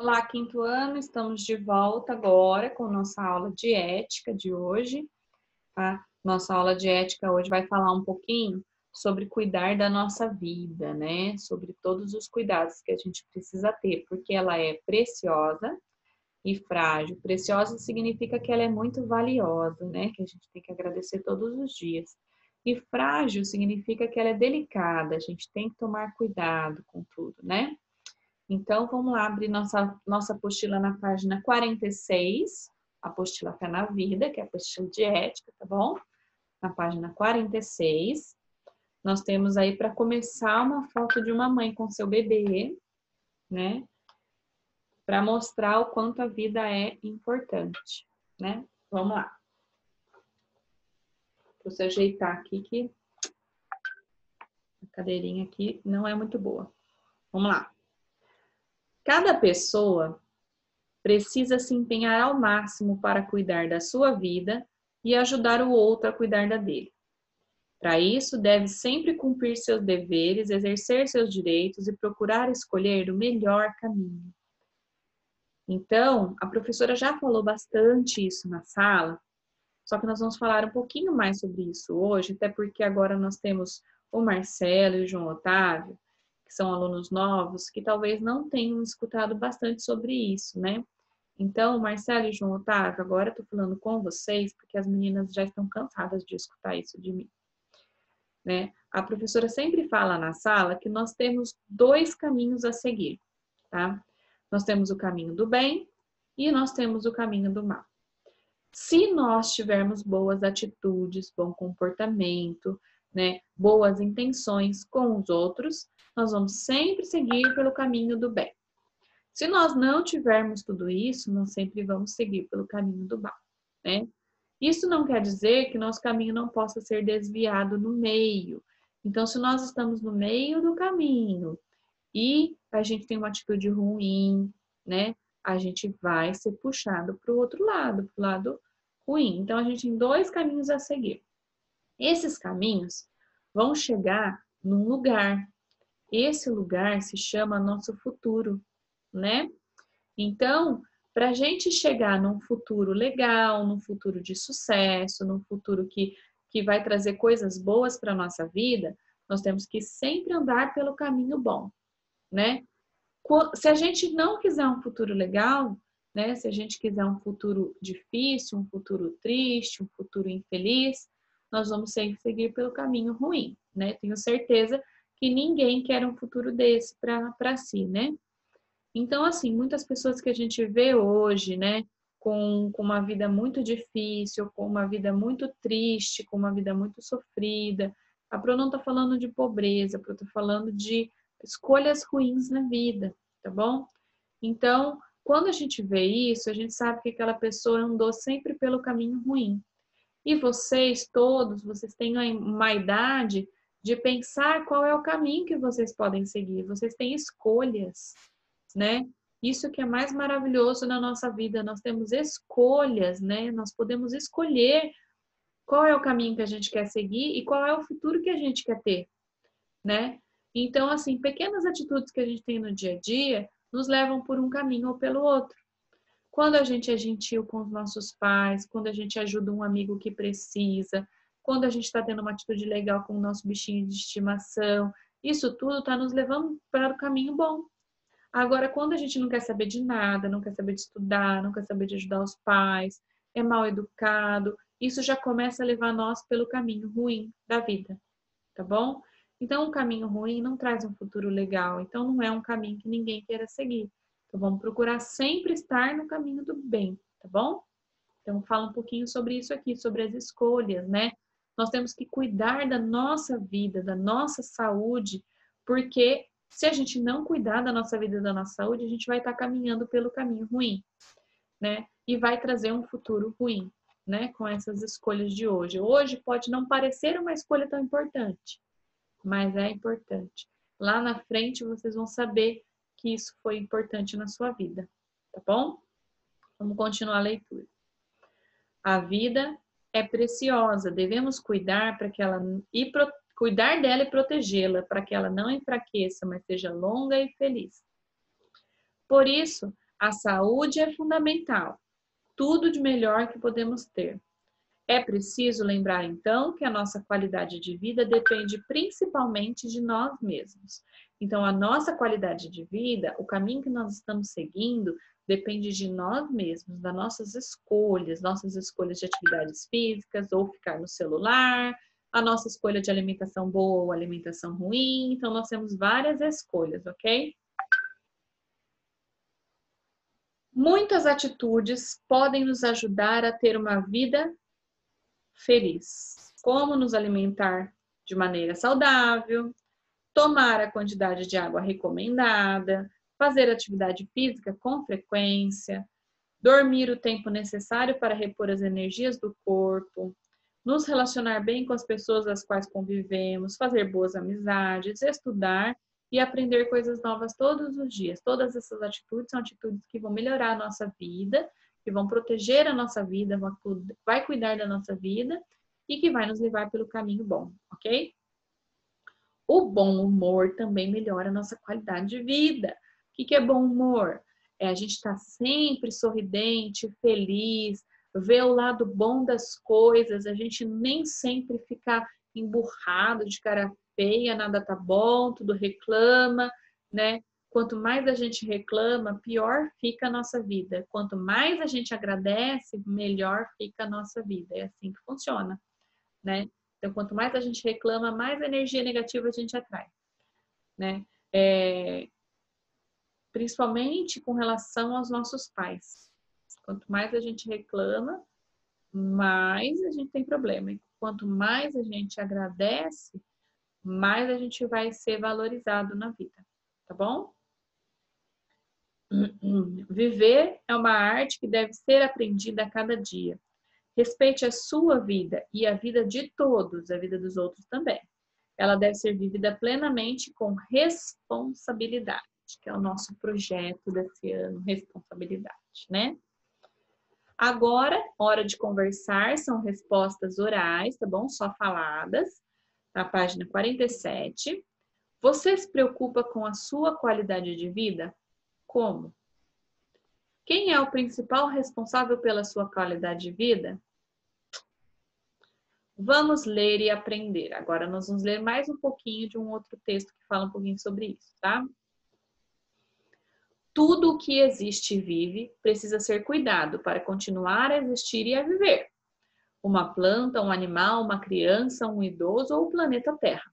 Olá, quinto ano, estamos de volta agora com nossa aula de ética de hoje, tá? Nossa aula de ética hoje vai falar um pouquinho sobre cuidar da nossa vida, né? Sobre todos os cuidados que a gente precisa ter, porque ela é preciosa e frágil. Preciosa significa que ela é muito valiosa, né? Que a gente tem que agradecer todos os dias. E frágil significa que ela é delicada, a gente tem que tomar cuidado com tudo, né? Então, vamos lá abrir nossa apostila na página 46, a apostila Fé na Vida, que é a apostila de ética, tá bom? Na página 46, nós temos aí para começar uma foto de uma mãe com seu bebê, né? Para mostrar o quanto a vida é importante, né? Vamos lá. Vou se ajeitar aqui que a cadeirinha aqui não é muito boa. Vamos lá. Cada pessoa precisa se empenhar ao máximo para cuidar da sua vida e ajudar o outro a cuidar da dele. Para isso, deve sempre cumprir seus deveres, exercer seus direitos e procurar escolher o melhor caminho. Então, a professora já falou bastante isso na sala, só que nós vamos falar um pouquinho mais sobre isso hoje, até porque agora nós temos o Marcelo e o João Otávio, que são alunos novos, que talvez não tenham escutado bastante sobre isso, né? Então, Marcelo e João Otávio, agora eu tô falando com vocês, porque as meninas já estão cansadas de escutar isso de mim, né? A professora sempre fala na sala que nós temos dois caminhos a seguir, tá? Nós temos o caminho do bem e nós temos o caminho do mal. Se nós tivermos boas atitudes, bom comportamento, né, boas intenções com os outros, nós vamos sempre seguir pelo caminho do bem. Se nós não tivermos tudo isso, nós sempre vamos seguir pelo caminho do mal, né? Isso não quer dizer que nosso caminho não possa ser desviado no meio. Então, se nós estamos no meio do caminho e a gente tem uma atitude ruim, né? A gente vai ser puxado para o outro lado, para o lado ruim. Então, a gente tem dois caminhos a seguir. Esses caminhos vão chegar num lugar. Esse lugar se chama nosso futuro, né? Então, para a gente chegar num futuro legal, num futuro de sucesso, num futuro que vai trazer coisas boas para a nossa vida, nós temos que sempre andar pelo caminho bom, né? Se a gente não quiser um futuro legal, né? Se a gente quiser um futuro difícil, um futuro triste, um futuro infeliz, nós vamos sempre seguir pelo caminho ruim, né? Tenho certeza que ninguém quer um futuro desse para si, né? Então, assim, muitas pessoas que a gente vê hoje, né, com uma vida muito difícil, com uma vida muito triste, com uma vida muito sofrida. A Pro não tá falando de pobreza, a Pro tá falando de escolhas ruins na vida, tá bom? Então, quando a gente vê isso, a gente sabe que aquela pessoa andou sempre pelo caminho ruim. E vocês todos, vocês têm uma idade de pensar qual é o caminho que vocês podem seguir. Vocês têm escolhas, né? Isso que é mais maravilhoso na nossa vida, nós temos escolhas, né? Nós podemos escolher qual é o caminho que a gente quer seguir e qual é o futuro que a gente quer ter, né? Então, assim, pequenas atitudes que a gente tem no dia a dia nos levam por um caminho ou pelo outro. Quando a gente é gentil com os nossos pais, quando a gente ajuda um amigo que precisa, quando a gente está tendo uma atitude legal com o nosso bichinho de estimação, isso tudo está nos levando para o caminho bom. Agora, quando a gente não quer saber de nada, não quer saber de estudar, não quer saber de ajudar os pais, é mal educado, isso já começa a levar nós pelo caminho ruim da vida, tá bom? Então, um caminho ruim não traz um futuro legal, então não é um caminho que ninguém queira seguir. Então, vamos procurar sempre estar no caminho do bem, tá bom? Então, fala um pouquinho sobre isso aqui, sobre as escolhas, né? Nós temos que cuidar da nossa vida, da nossa saúde, porque se a gente não cuidar da nossa vida e da nossa saúde, a gente vai estar caminhando pelo caminho ruim, né? E vai trazer um futuro ruim, né? Com essas escolhas de hoje. Hoje pode não parecer uma escolha tão importante, mas é importante. Lá na frente vocês vão saber que isso foi importante na sua vida, tá bom? Vamos continuar a leitura. A vida é preciosa, devemos cuidar para que ela cuidar dela e protegê-la para que ela não enfraqueça, mas seja longa e feliz. Por isso, A saúde é fundamental. Tudo de melhor que podemos ter. É preciso lembrar, então, que a nossa qualidade de vida depende principalmente de nós mesmos. Então, a nossa qualidade de vida, o caminho que nós estamos seguindo, depende de nós mesmos, das nossas escolhas de atividades físicas ou ficar no celular, a nossa escolha de alimentação boa ou alimentação ruim. Então, nós temos várias escolhas, ok? Muitas atitudes podem nos ajudar a ter uma vida feliz, como nos alimentar de maneira saudável, tomar a quantidade de água recomendada, fazer atividade física com frequência, dormir o tempo necessário para repor as energias do corpo, nos relacionar bem com as pessoas das quais convivemos, fazer boas amizades, estudar e aprender coisas novas todos os dias. Todas essas atitudes são atitudes que vão melhorar a nossa vida, que vão proteger a nossa vida, vai cuidar da nossa vida e que vai nos levar pelo caminho bom, ok? O bom humor também melhora a nossa qualidade de vida. O que é bom humor? É a gente estar sempre sorridente, feliz, ver o lado bom das coisas, a gente nem sempre ficar emburrado, de cara feia, nada tá bom, tudo reclama, né? Quanto mais a gente reclama, pior fica a nossa vida. Quanto mais a gente agradece, melhor fica a nossa vida. É assim que funciona, né? Então, quanto mais a gente reclama, mais energia negativa a gente atrai, né? Principalmente com relação aos nossos pais. Quanto mais a gente reclama, mais a gente tem problema. E quanto mais a gente agradece, mais a gente vai ser valorizado na vida, tá bom? Viver é uma arte que deve ser aprendida a cada dia. Respeite a sua vida e a vida de todos, a vida dos outros também. Ela deve ser vivida plenamente com responsabilidade, que é o nosso projeto desse ano, responsabilidade, né? Agora, hora de conversar, são respostas orais, tá bom? Só faladas, na página 47. Você se preocupa com a sua qualidade de vida? Como? Quem é o principal responsável pela sua qualidade de vida? Vamos ler e aprender. Agora nós vamos ler mais um pouquinho de um outro texto que fala um pouquinho sobre isso, tá? Tudo o que existe e vive precisa ser cuidado para continuar a existir e a viver. Uma planta, um animal, uma criança, um idoso ou o planeta Terra.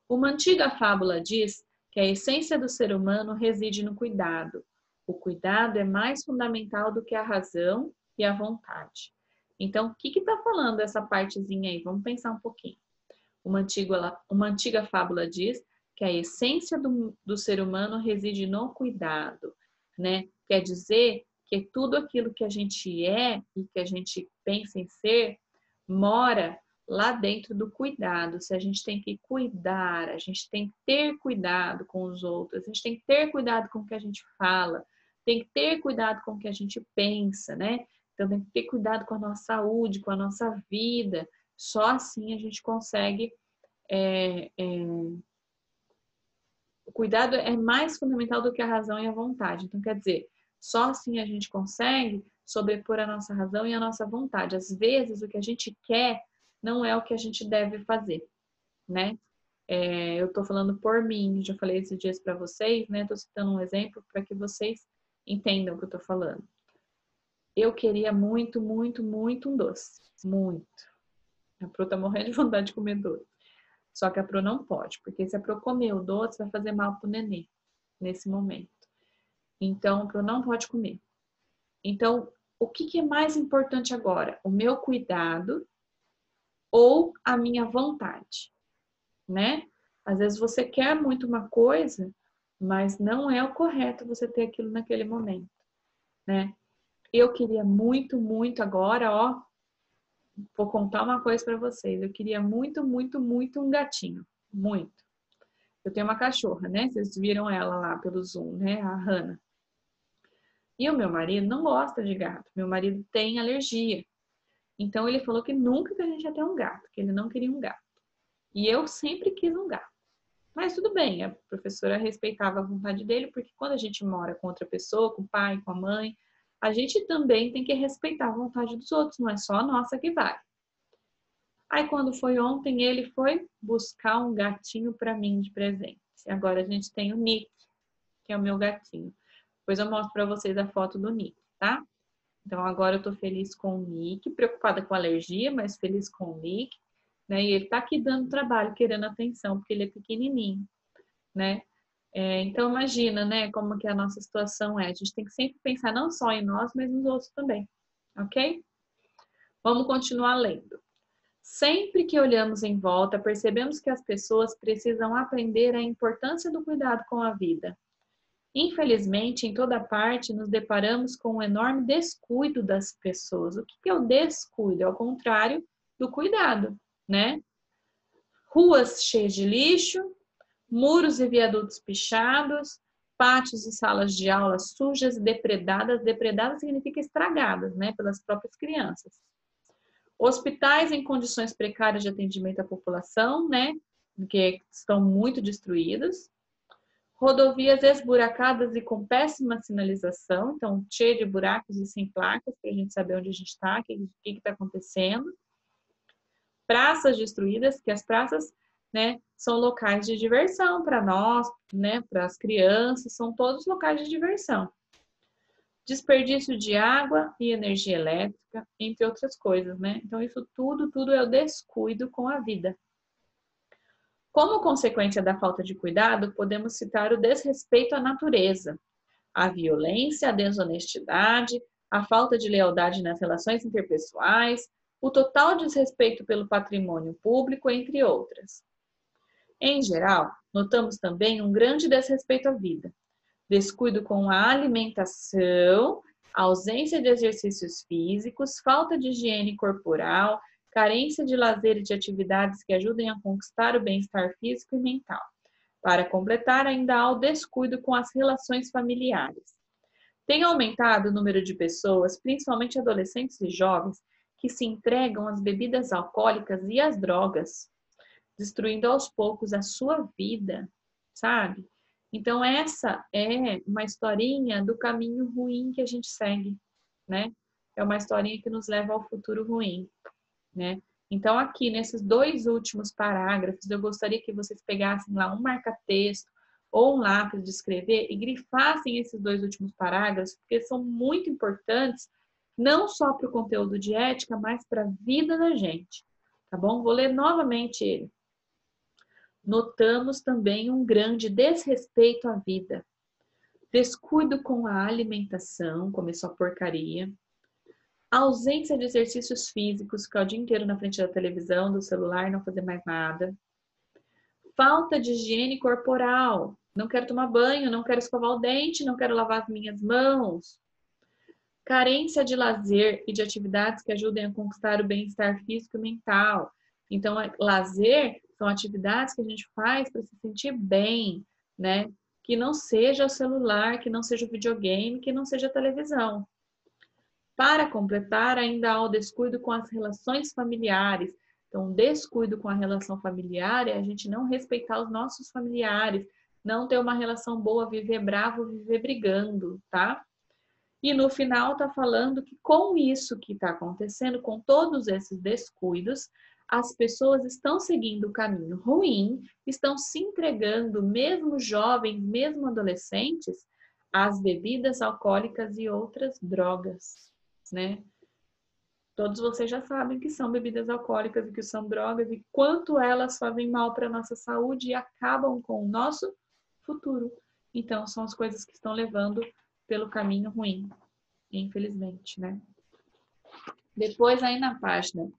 Uma antiga fábula diz que a essência do ser humano reside no cuidado. O cuidado é mais fundamental do que a razão e a vontade. Então, o que está falando essa partezinha aí? Vamos pensar um pouquinho. Uma antiga fábula diz que a essência do ser humano reside no cuidado, né? Quer dizer que tudo aquilo que a gente é e que a gente pensa em ser mora lá dentro do cuidado. Se a gente tem que cuidar, a gente tem que ter cuidado com os outros, a gente tem que ter cuidado com o que a gente fala, tem que ter cuidado com o que a gente pensa, né? Então tem que ter cuidado com a nossa saúde, com a nossa vida. Só assim a gente consegue. O cuidado é mais fundamental do que a razão e a vontade. Então, quer dizer, só assim a gente consegue sobrepor a nossa razão e a nossa vontade. Às vezes, o que a gente quer não é o que a gente deve fazer, né? Eu tô falando por mim, já falei esses dias para vocês, né? Tô citando um exemplo para que vocês entendam o que eu tô falando. Eu queria muito, muito, muito um doce. Muito. A Pro tá morrendo de vontade de comer doce. Só que a Pro não pode, porque se a Pro comer o doce, vai fazer mal pro nenê nesse momento. Então, a Pro não pode comer. Então, o que é mais importante agora? O meu cuidado ou a minha vontade, né? Às vezes você quer muito uma coisa, mas não é o correto você ter aquilo naquele momento, né? Eu queria muito, muito agora, ó, vou contar uma coisa para vocês. Eu queria muito, muito, muito um gatinho. Muito. Eu tenho uma cachorra, né? Vocês viram ela lá pelo Zoom, né? A Hannah. E o meu marido não gosta de gato. Meu marido tem alergia. Então ele falou que nunca que a gente ia ter um gato, que ele não queria um gato. E eu sempre quis um gato. Mas tudo bem, a professora respeitava a vontade dele, porque quando a gente mora com outra pessoa, com o pai, com a mãe, a gente também tem que respeitar a vontade dos outros, não é só a nossa que vale. Aí quando foi ontem, ele foi buscar um gatinho para mim de presente. Agora a gente tem o Nick, que é o meu gatinho. Depois eu mostro para vocês a foto do Nick, tá? Então agora eu tô feliz com o Nick, preocupada com a alergia, mas feliz com o Nick, né? E ele tá aqui dando trabalho, querendo atenção, porque ele é pequenininho, né? Então imagina, né, como que a nossa situação é. A gente tem que sempre pensar não só em nós, mas nos outros também, ok? Vamos continuar lendo. Sempre que olhamos em volta, percebemos que as pessoas precisam aprender a importância do cuidado com a vida. Infelizmente, em toda parte, nos deparamos com um enorme descuido das pessoas. O que é o descuido? É o contrário do cuidado, né? Ruas cheias de lixo, muros e viadutos pichados, pátios e salas de aula sujas e depredadas. Depredadas significa estragadas, né? Pelas próprias crianças. Hospitais em condições precárias de atendimento à população, né? Que estão muito destruídos. Rodovias esburacadas e com péssima sinalização, então cheio de buracos e sem placas, para a gente saber onde a gente está, o que está acontecendo. Praças destruídas, que as praças, né, são locais de diversão para nós, né, para as crianças, são todos locais de diversão. Desperdício de água e energia elétrica, entre outras coisas, né? Então isso tudo é o descuido com a vida. Como consequência da falta de cuidado, podemos citar o desrespeito à natureza, a violência, a desonestidade, a falta de lealdade nas relações interpessoais, o total desrespeito pelo patrimônio público, entre outras. Em geral, notamos também um grande desrespeito à vida, descuido com a alimentação, ausência de exercícios físicos, falta de higiene corporal, carência de lazer e de atividades que ajudem a conquistar o bem-estar físico e mental. Para completar, ainda há o descuido com as relações familiares. Tem aumentado o número de pessoas, principalmente adolescentes e jovens, que se entregam às bebidas alcoólicas e às drogas, destruindo aos poucos a sua vida, sabe? Então, essa é uma historinha do caminho ruim que a gente segue, né? É uma historinha que nos leva ao futuro ruim, né? Então, aqui nesses dois últimos parágrafos, eu gostaria que vocês pegassem lá um marca-texto ou um lápis de escrever e grifassem esses dois últimos parágrafos, porque são muito importantes, não só para o conteúdo de ética, mas para a vida da gente, tá bom? Vou ler novamente ele. Notamos também um grande desrespeito à vida, descuido com a alimentação, começou a porcaria, ausência de exercícios físicos, ficar o dia inteiro na frente da televisão, do celular, não fazer mais nada, falta de higiene corporal, não quero tomar banho, não quero escovar o dente, não quero lavar as minhas mãos, carência de lazer e de atividades que ajudem a conquistar o bem-estar físico e mental. Então, lazer são atividades que a gente faz para se sentir bem, né? Que não seja o celular, que não seja o videogame, que não seja a televisão. Para completar, ainda há o descuido com as relações familiares. Então, o descuido com a relação familiar é a gente não respeitar os nossos familiares, não ter uma relação boa, viver bravo, viver brigando, tá? E no final está falando que com isso que está acontecendo, com todos esses descuidos, as pessoas estão seguindo o caminho ruim, estão se entregando, mesmo jovens, mesmo adolescentes, às bebidas alcoólicas e outras drogas, né? Todos vocês já sabem que são bebidas alcoólicas e que são drogas e quanto elas fazem mal para a nossa saúde e acabam com o nosso futuro. Então, são as coisas que estão levando pelo caminho ruim, infelizmente, né? Depois, aí na página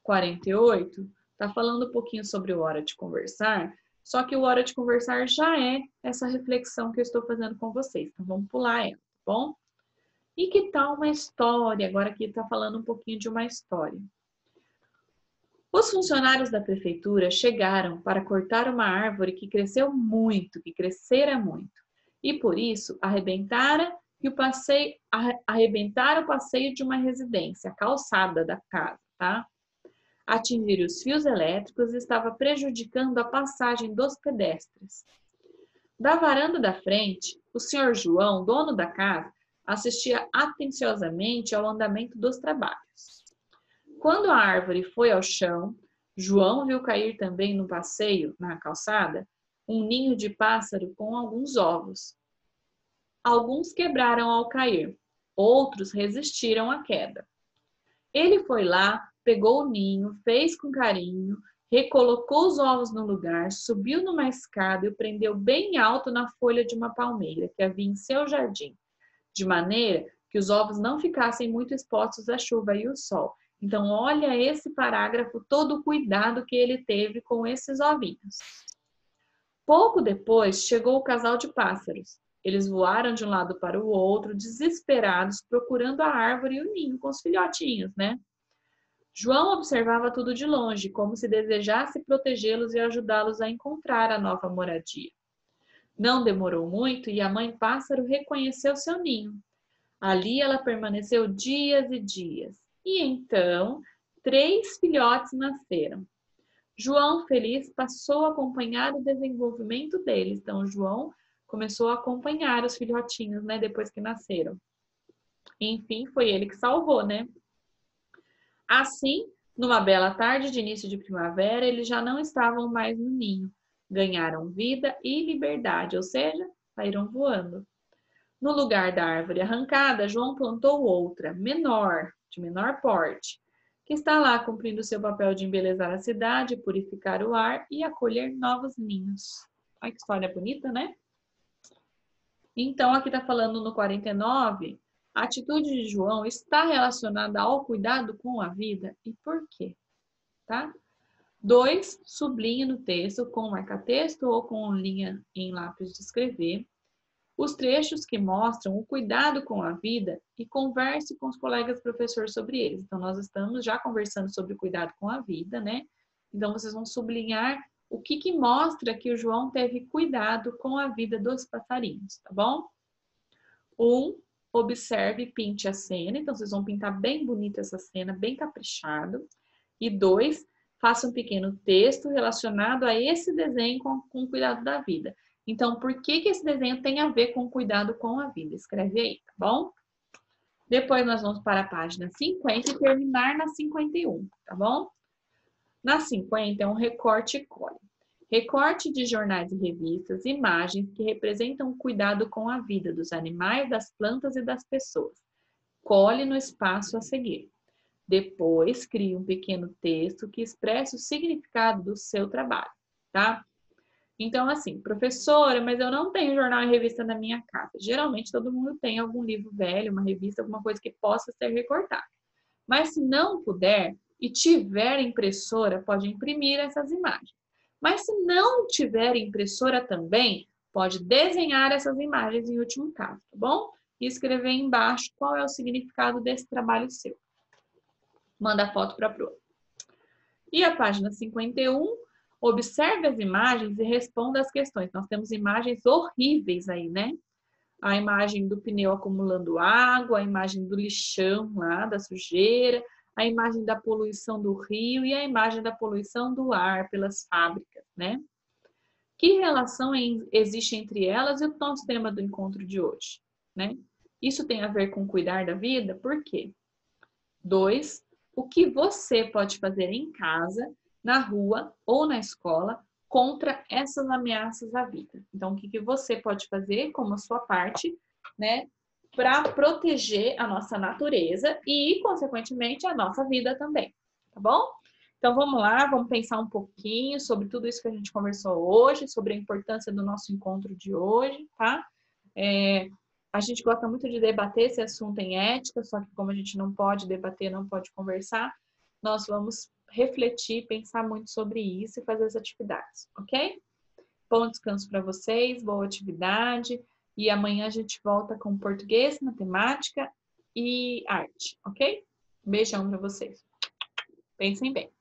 48, tá falando um pouquinho sobre o Hora de Conversar, só que o Hora de Conversar já é essa reflexão que eu estou fazendo com vocês. Então, vamos pular ela, tá bom? E que tal uma história? Agora aqui tá falando um pouquinho de uma história. Os funcionários da prefeitura chegaram para cortar uma árvore que cresceu muito, que crescera muito. E por isso arrebentaram o passeio de uma residência, a calçada da casa, tá? atingir os fios elétricos e estava prejudicando a passagem dos pedestres. Da varanda da frente, o Sr. João, dono da casa, assistia atenciosamente ao andamento dos trabalhos. Quando a árvore foi ao chão, João viu cair também no passeio, na calçada, um ninho de pássaro com alguns ovos. Alguns quebraram ao cair, outros resistiram à queda. Ele foi lá, pegou o ninho, fez com carinho, recolocou os ovos no lugar, subiu numa escada e o prendeu bem alto na folha de uma palmeira que havia em seu jardim, de maneira que os ovos não ficassem muito expostos à chuva e ao sol. Então, olha esse parágrafo, todo o cuidado que ele teve com esses ovinhos. Pouco depois, chegou o casal de pássaros. Eles voaram de um lado para o outro, desesperados, procurando a árvore e o ninho com os filhotinhos, né? João observava tudo de longe, como se desejasse protegê-los e ajudá-los a encontrar a nova moradia. Não demorou muito e a mãe pássaro reconheceu seu ninho. Ali ela permaneceu dias e dias. E então, 3 filhotes nasceram. João, feliz, passou a acompanhar o desenvolvimento deles. Então, João começou a acompanhar os filhotinhos, né, depois que nasceram. Enfim, foi ele que salvou, né? Assim, numa bela tarde de início de primavera, eles já não estavam mais no ninho. Ganharam vida e liberdade, ou seja, saíram voando. No lugar da árvore arrancada, João plantou outra, menor, de menor porte, que está lá cumprindo seu papel de embelezar a cidade, purificar o ar e acolher novos ninhos. Olha que história bonita, né? Então, aqui está falando no 49, a atitude de João está relacionada ao cuidado com a vida e por quê? Tá? 2, sublinhe no texto com marca-texto ou com linha em lápis de escrever os trechos que mostram o cuidado com a vida e converse com os colegas professores sobre eles. Então, nós estamos já conversando sobre o cuidado com a vida, né? Então, vocês vão sublinhar o que mostra que o João teve cuidado com a vida dos passarinhos, tá bom? 1, observe e pinte a cena. Então, vocês vão pintar bem bonita essa cena, bem caprichado. E 2, faça um pequeno texto relacionado a esse desenho com o cuidado da vida. Então, por que esse desenho tem a ver com o cuidado com a vida? Escreve aí, tá bom? Depois nós vamos para a página 50 e terminar na 51, tá bom? Na 50 é um recorte e cole. Recorte de jornais e revistas, imagens que representam o cuidado com a vida dos animais, das plantas e das pessoas. Cole no espaço a seguir. Depois, crie um pequeno texto que expresse o significado do seu trabalho, tá? Então, assim, professora, mas eu não tenho jornal e revista na minha casa. Geralmente, todo mundo tem algum livro velho, uma revista, alguma coisa que possa ser recortada. Mas se não puder e tiver impressora, pode imprimir essas imagens. Mas se não tiver impressora também, pode desenhar essas imagens em último caso, tá bom? E escrever embaixo qual é o significado desse trabalho seu. Manda a foto para a proa. E a página 51, observe as imagens e responda as questões. Nós temos imagens horríveis aí, né? A imagem do pneu acumulando água, a imagem do lixão lá, da sujeira, a imagem da poluição do rio e a imagem da poluição do ar pelas fábricas, né? Que relação existe entre elas e o nosso tema do encontro de hoje, né? Isso tem a ver com cuidar da vida? Por quê? 2, o que você pode fazer em casa, na rua ou na escola contra essas ameaças à vida. Então, o que você pode fazer como a sua parte, né, para proteger a nossa natureza e, consequentemente, a nossa vida também, tá bom? Então, vamos lá, vamos pensar um pouquinho sobre tudo isso que a gente conversou hoje, sobre a importância do nosso encontro de hoje, tá? A gente gosta muito de debater esse assunto em ética, só que como a gente não pode debater, não pode conversar, nós vamos refletir, pensar muito sobre isso e fazer as atividades, ok? Bom descanso para vocês, boa atividade e amanhã a gente volta com português, matemática e arte, ok? Beijão para vocês. Pensem bem.